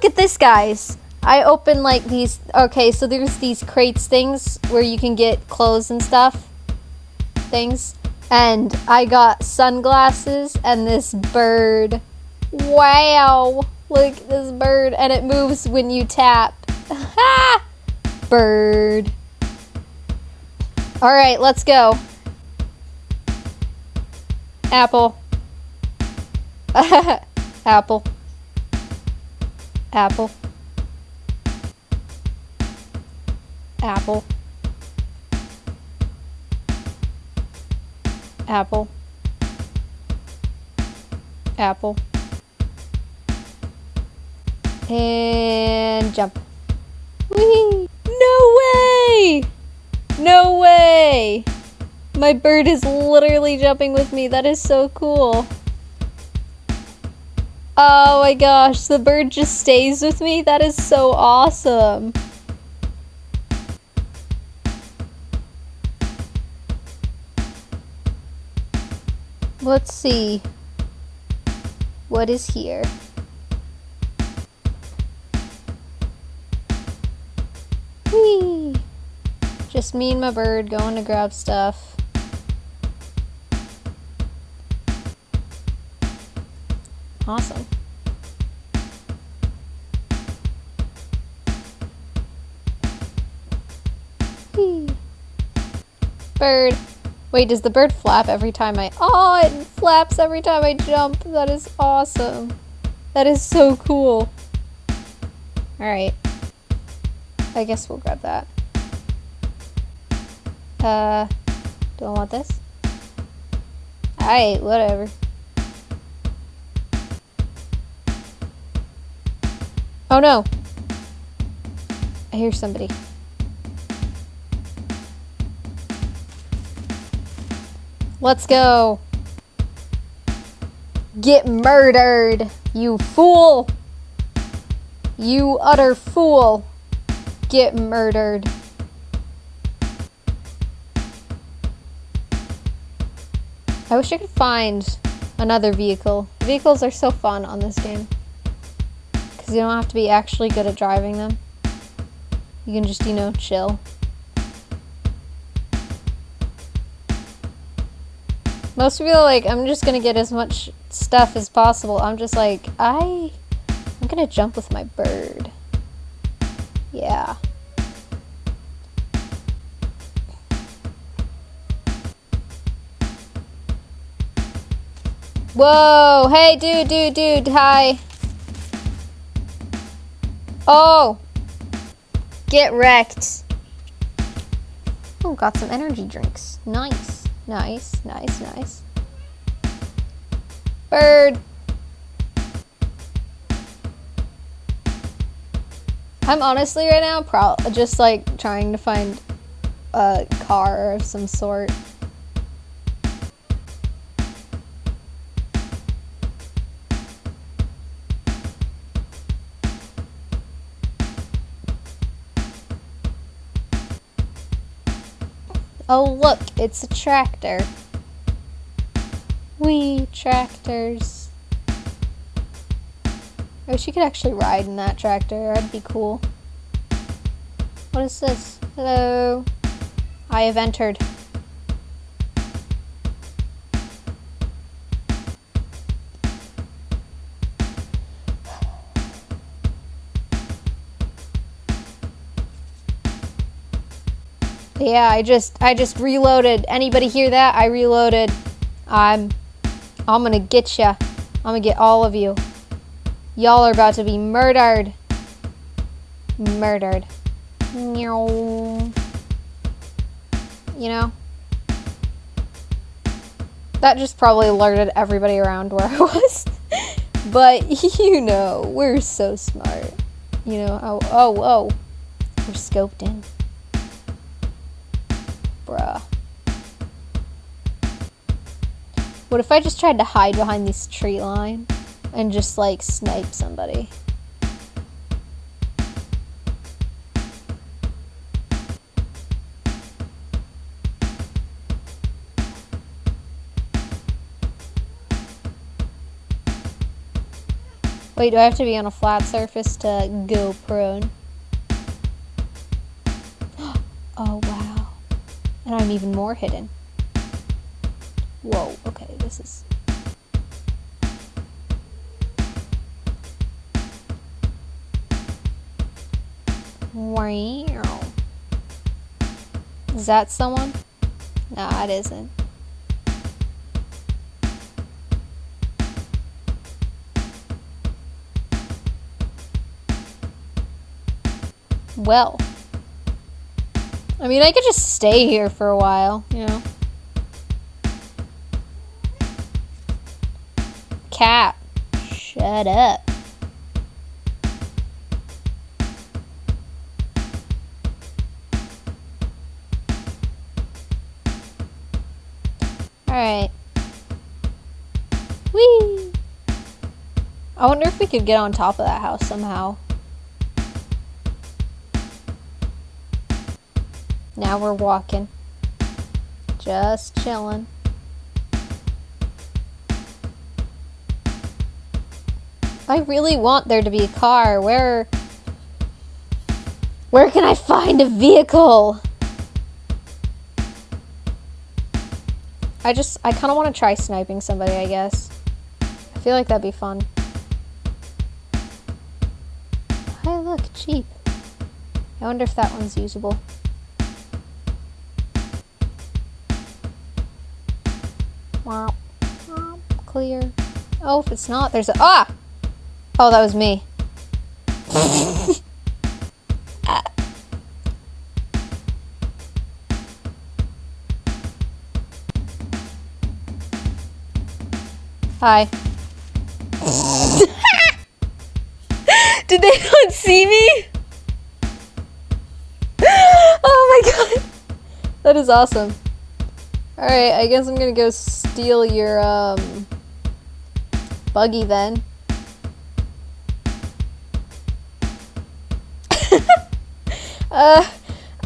look at this, guys. I opened like these. Okay, so there's these crates things where you can get clothes and stuff. Things. And I got sunglasses and this bird. Wow. Look at this bird. And it moves when you tap. Ha! Bird. Alright, let's go. Apple. Apple. Apple. Apple. Apple. Apple. And jump. Whee! No way! No way! My bird is literally jumping with me. That is so cool. Oh my gosh, the bird just stays with me? That is so awesome. Let's see. What is here? Whee! Just me and my bird going to grab stuff. Awesome. Whee! Bird. Wait, does the bird flap every time I... Oh, it flaps every time I jump. That is awesome. That is so cool. Alright. I guess we'll grab that. Do I want this? Alright, whatever. Oh no! I hear somebody. Let's go. Get murdered, you fool. You utter fool. Get murdered. I wish I could find another vehicle. Vehicles are so fun on this game. Because you don't have to be actually good at driving them. You can just, you know, chill. Most people are like, I'm just gonna get as much stuff as possible. I'm just like, I'm gonna jump with my bird. Yeah. Whoa! Hey, dude, hi. Oh! Get wrecked. Oh, got some energy drinks. Nice. Nice. Bird. I'm honestly right now just like trying to find a car of some sort. Oh look, it's a tractor. Wee tractors. I wish you could actually ride in that tractor. That'd be cool. What is this? Hello. I have entered. Yeah, I just reloaded. Anybody hear that? I reloaded. I'm gonna get ya. I'm gonna get all of you. Y'all are about to be murdered. Murdered. You know? That just probably alerted everybody around where I was. But, you know, we're so smart. You know, oh. We're scoped in. Bruh. What if I just tried to hide behind this tree line and just like snipe somebody? Wait, do I have to be on a flat surface to go prone? Oh, wow. And I'm even more hidden. Whoa, okay, this is... Wow. Is that someone? Nah, it isn't. Well. I mean, I could just stay here for a while, you know. Cat. Shut up. Alright. Whee! I wonder if we could get on top of that house somehow. Now we're walking. Just chilling. I really want there to be a car. Where can I find a vehicle? I kind of want to try sniping somebody, I guess. I feel like that'd be fun. Hey, look, Jeep. I wonder if that one's usable. Clear. Oh, if it's not, there's a... Ah! Oh, that was me. Hi. Did they not see me? Oh my god. That is awesome. Alright, I guess I'm gonna go steal your, buggy then.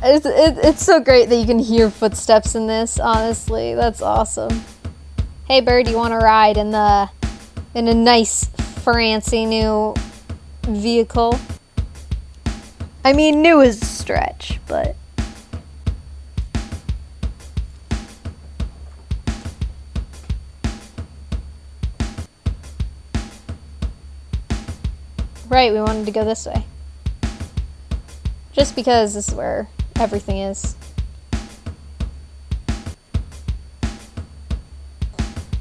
It's so great that you can hear footsteps in this, honestly. That's awesome. Hey bird, you wanna ride in a nice, fancy new vehicle? I mean, new is a stretch, but... Right, we wanted to go this way. Just because this is where everything is.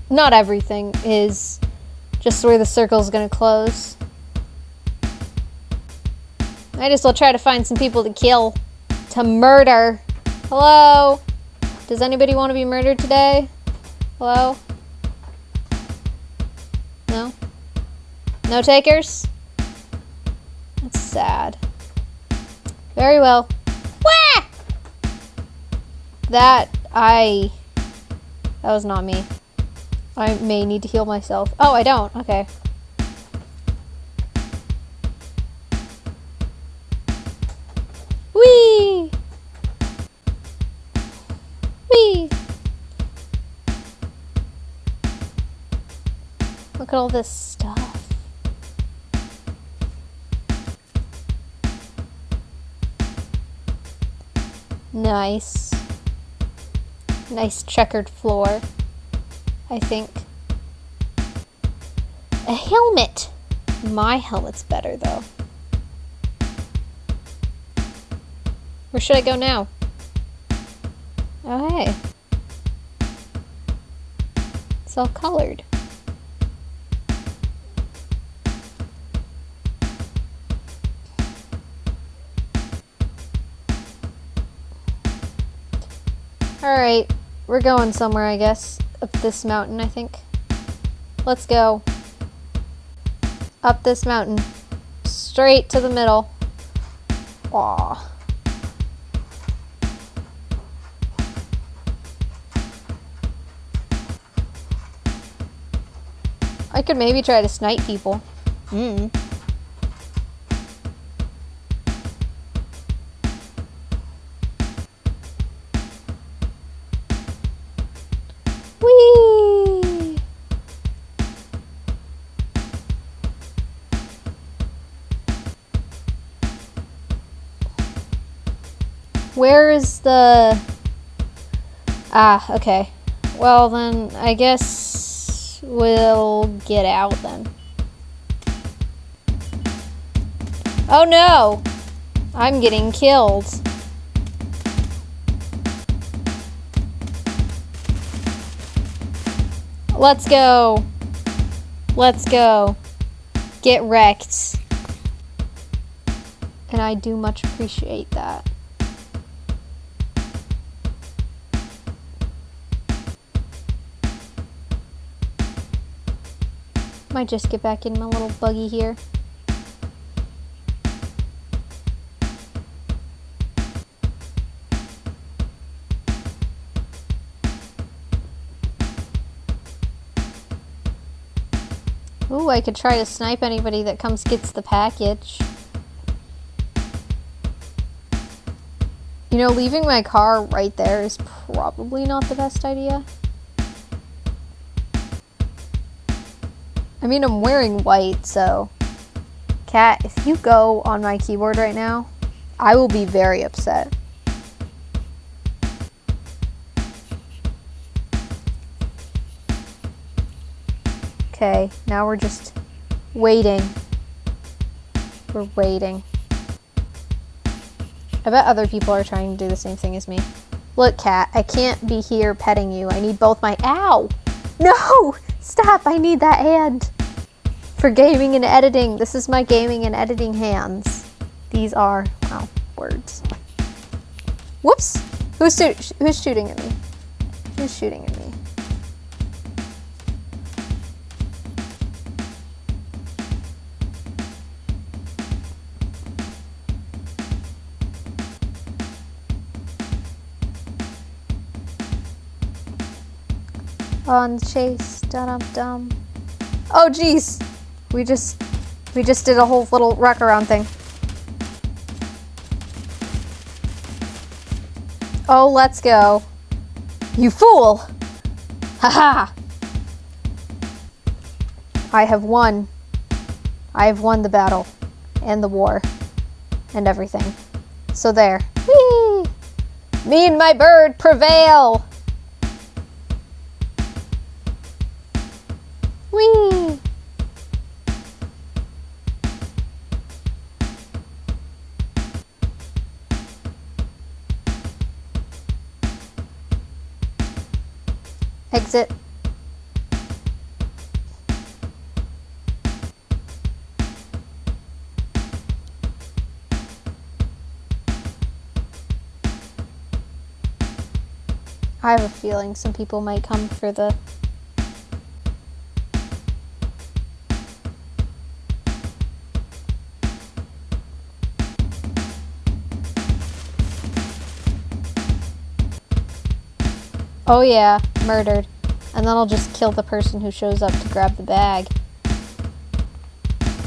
Not everything is just where the circle's gonna close. Might as well try to find some people to kill. To murder. Hello? Does anybody want to be murdered today? Hello? No? No takers? That's sad. Very well. Wah! That was not me. I may need to heal myself. Oh, I don't. Okay. Whee! Whee! Look at all this stuff. Nice. Nice checkered floor, I think. A helmet. My helmet's better, though. Where should I go now? Oh, hey. It's all colored. Alright, we're going somewhere, I guess. Up this mountain, I think. Let's go. Up this mountain. Straight to the middle. Aw. I could maybe try to snipe people. Whee! Where is the... Ah, okay. Well, then, I guess we'll get out then. Oh no! I'm getting killed. Let's go. Let's go. Get wrecked. And I do much appreciate that. Might just get back in my little buggy here. Ooh, I could try to snipe anybody that comes gets the package. You know, leaving my car right there is probably not the best idea. I mean, I'm wearing white, so... Cat, if you go on my keyboard right now, I will be very upset. Okay, now we're just waiting. We're waiting. I bet other people are trying to do the same thing as me. Look, Cat, I can't be here petting you. I need both my... Ow! No! Stop! I need that hand. For gaming and editing. This is my gaming and editing hands. These are... Wow, words. Whoops! Who's shooting at me? Who's shooting at me? On the chase, dum-dum. Oh jeez, we just did a whole little wraparound thing. Oh, let's go. You fool! Haha! I have won. I have won the battle and the war and everything. So there. Whee! Me and my bird prevail. Whee! Exit. I have a feeling some people might come for the... Oh yeah, murdered. And then I'll just kill the person who shows up to grab the bag.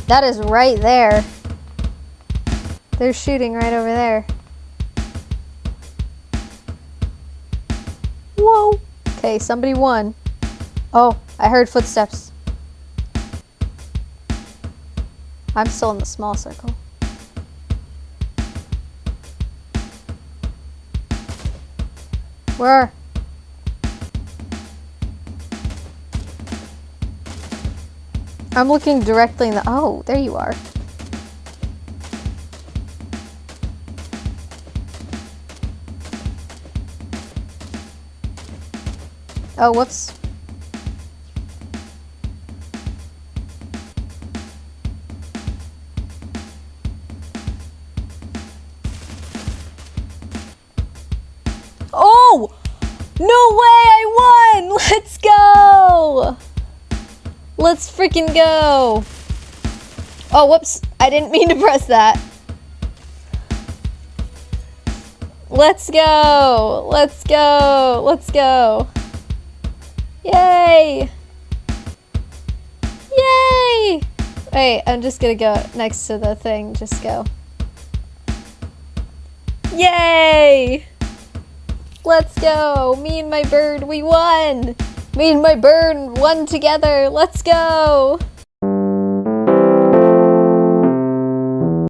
That is right there. They're shooting right over there. Whoa! Okay, somebody won. Oh, I heard footsteps. I'm still in the small circle. Where? I'm looking directly in the... Oh, there you are. Oh, whoops. Oh! No way! I won! Let's go! Let's freaking go! Oh, whoops. I didn't mean to press that. Let's go! Let's go! Let's go! Yay! Yay! Wait, I'm just gonna go next to the thing. Just go. Yay! Let's go! Me and my bird, we won! Me and my bird won together. Let's go!